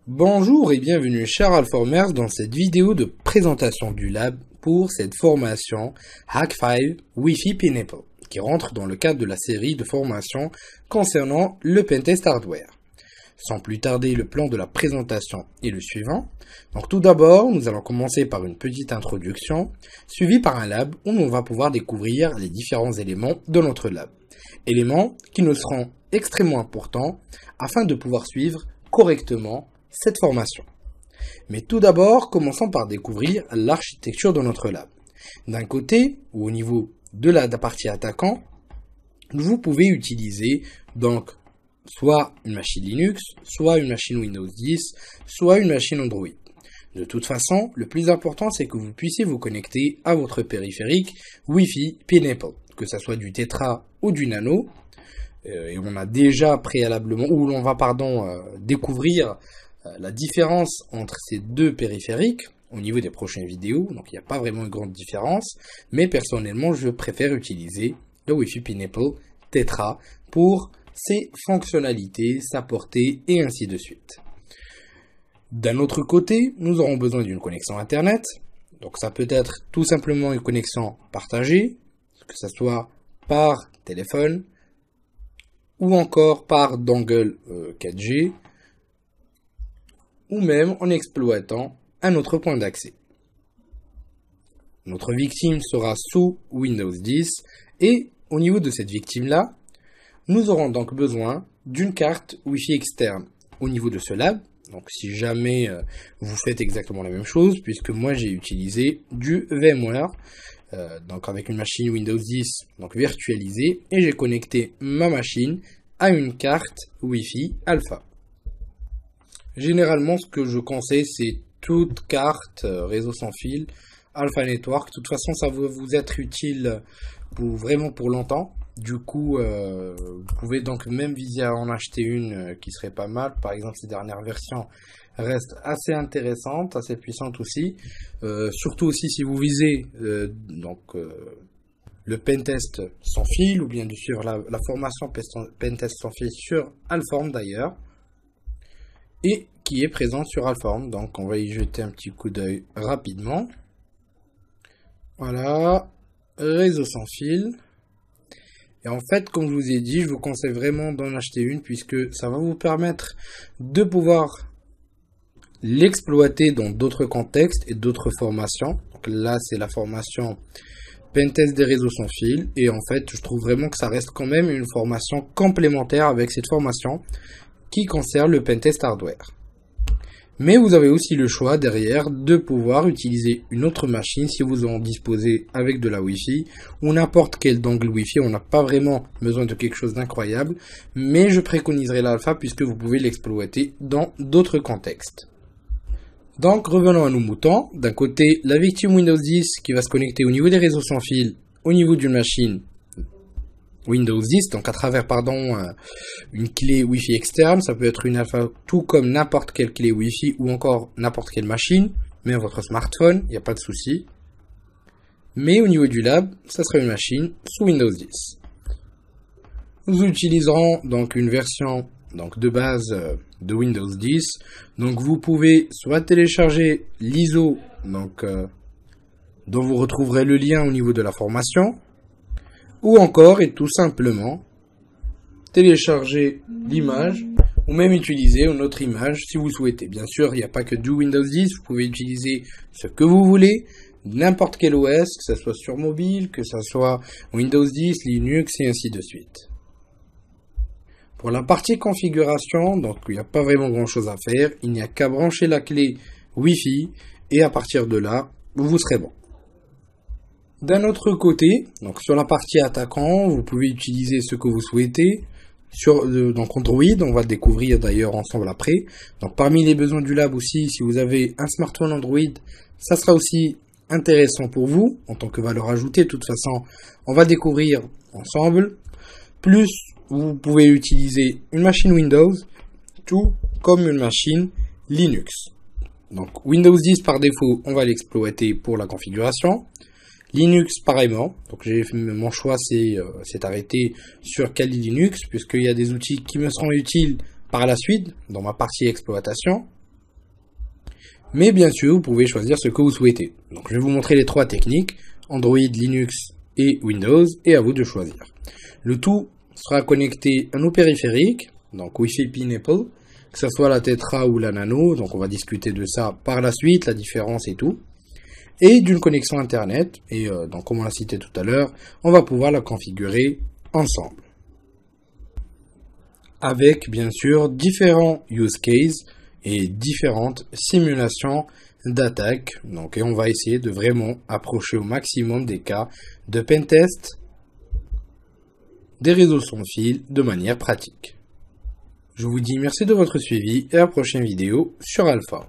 Bonjour et bienvenue chers Alformers dans cette vidéo de présentation du lab pour cette formation Hack5 Wi-Fi Pineapple qui rentre dans le cadre de la série de formations concernant le Pentest Hardware. Sans plus tarder, le plan de la présentation est le suivant. Donc tout d'abord, nous allons commencer par une petite introduction, suivie par un lab où on va pouvoir découvrir les différents éléments de notre lab. Éléments qui nous seront extrêmement importants afin de pouvoir suivre correctement cette formation. Mais tout d'abord, commençons par découvrir l'architecture de notre lab. D'un côté, ou au niveau de la partie attaquant, vous pouvez utiliser donc soit une machine Linux, soit une machine Windows 10, soit une machine Android. De toute façon, le plus important, c'est que vous puissiez vous connecter à votre périphérique Wi-Fi Pineapple, que ce soit du Tetra ou du Nano. Et on a déjà préalablement, ou l'on va découvrir la différence entre ces deux périphériques au niveau des prochaines vidéos. Donc il n'y a pas vraiment une grande différence, mais personnellement, je préfère utiliser le Wi-Fi Pineapple Tetra pour ses fonctionnalités, sa portée et ainsi de suite. D'un autre côté, nous aurons besoin d'une connexion Internet. Donc ça peut être tout simplement une connexion partagée, que ce soit par téléphone ou encore par dongle 4G, ou même en exploitant un autre point d'accès. Notre victime sera sous Windows 10 et au niveau de cette victime-là, nous aurons donc besoin d'une carte Wi-Fi externe au niveau de ce lab. Donc si jamais vous faites exactement la même chose, puisque moi j'ai utilisé du VMware, donc avec une machine Windows 10 donc virtualisée, et j'ai connecté ma machine à une carte Wi-Fi Alpha. Généralement, ce que je conseille, c'est toute carte réseau sans fil Alpha Network. De toute façon, ça va vous être utile vraiment pour longtemps. Du coup, vous pouvez donc même viser à en acheter une qui serait pas mal. Par exemple, ces dernières versions restent assez intéressantes, assez puissantes aussi. Surtout aussi si vous visez le pentest sans fil, ou bien sur la formation pentest sans fil sur Alform d'ailleurs, et qui est présente sur Alform. Donc on va y jeter un petit coup d'œil rapidement. Voilà, réseau sans fil. Et en fait, comme je vous ai dit, je vous conseille vraiment d'en acheter une, puisque ça va vous permettre de pouvoir l'exploiter dans d'autres contextes et d'autres formations. Donc là, c'est la formation Pentest des réseaux sans fil. Et en fait, je trouve vraiment que ça reste quand même une formation complémentaire avec cette formation qui concerne le Pentest Hardware. Mais vous avez aussi le choix derrière de pouvoir utiliser une autre machine si vous en disposez avec de la Wi-Fi ou n'importe quel dongle Wi-Fi. On n'a pas vraiment besoin de quelque chose d'incroyable, mais je préconiserai l'alpha puisque vous pouvez l'exploiter dans d'autres contextes. Donc revenons à nos moutons. D'un côté, la victime Windows 10 qui va se connecter au niveau des réseaux sans fil au niveau d'une machine Windows 10, donc à travers une clé Wi-Fi externe. Ça peut être une alpha tout comme n'importe quelle clé Wi-Fi ou encore n'importe quelle machine, même votre smartphone, il n'y a pas de souci. Mais au niveau du lab, ça sera une machine sous Windows 10. Nous utiliserons donc une version de base de Windows 10. Donc vous pouvez soit télécharger l'ISO dont vous retrouverez le lien au niveau de la formation, ou encore et tout simplement télécharger l'image ou même utiliser une autre image si vous souhaitez. Bien sûr, il n'y a pas que du Windows 10, vous pouvez utiliser ce que vous voulez, n'importe quel OS, que ce soit sur mobile, que ce soit Windows 10, Linux et ainsi de suite. Pour la partie configuration, donc il n'y a pas vraiment grand chose à faire, il n'y a qu'à brancher la clé Wi-Fi et à partir de là, vous serez bon. D'un autre côté, donc sur la partie attaquant, vous pouvez utiliser ce que vous souhaitez. Donc Android, on va le découvrir d'ailleurs ensemble après. Donc parmi les besoins du lab aussi, si vous avez un smartphone Android, ça sera aussi intéressant pour vous en tant que valeur ajoutée. De toute façon, on va découvrir ensemble. Plus, vous pouvez utiliser une machine Windows, tout comme une machine Linux. Donc Windows 10 par défaut, on va l'exploiter pour la configuration. Linux pareillement, donc mon choix s'est arrêté sur Kali Linux puisqu'il y a des outils qui me seront utiles par la suite dans ma partie exploitation. Mais bien sûr, vous pouvez choisir ce que vous souhaitez. Donc je vais vous montrer les 3 techniques, Android, Linux et Windows, et à vous de choisir. Le tout sera connecté à nos périphériques, donc Wi-Fi Pineapple, que ce soit la Tetra ou la Nano, donc on va discuter de ça par la suite, la différence et tout, et d'une connexion Internet, et donc comme on l'a cité tout à l'heure, on va pouvoir la configurer ensemble. Avec bien sûr différents use cases et différentes simulations d'attaque, donc et on va essayer de vraiment approcher au maximum des cas de pentest des réseaux sans fil de manière pratique. Je vous dis merci de votre suivi et à la prochaine vidéo sur Alpha.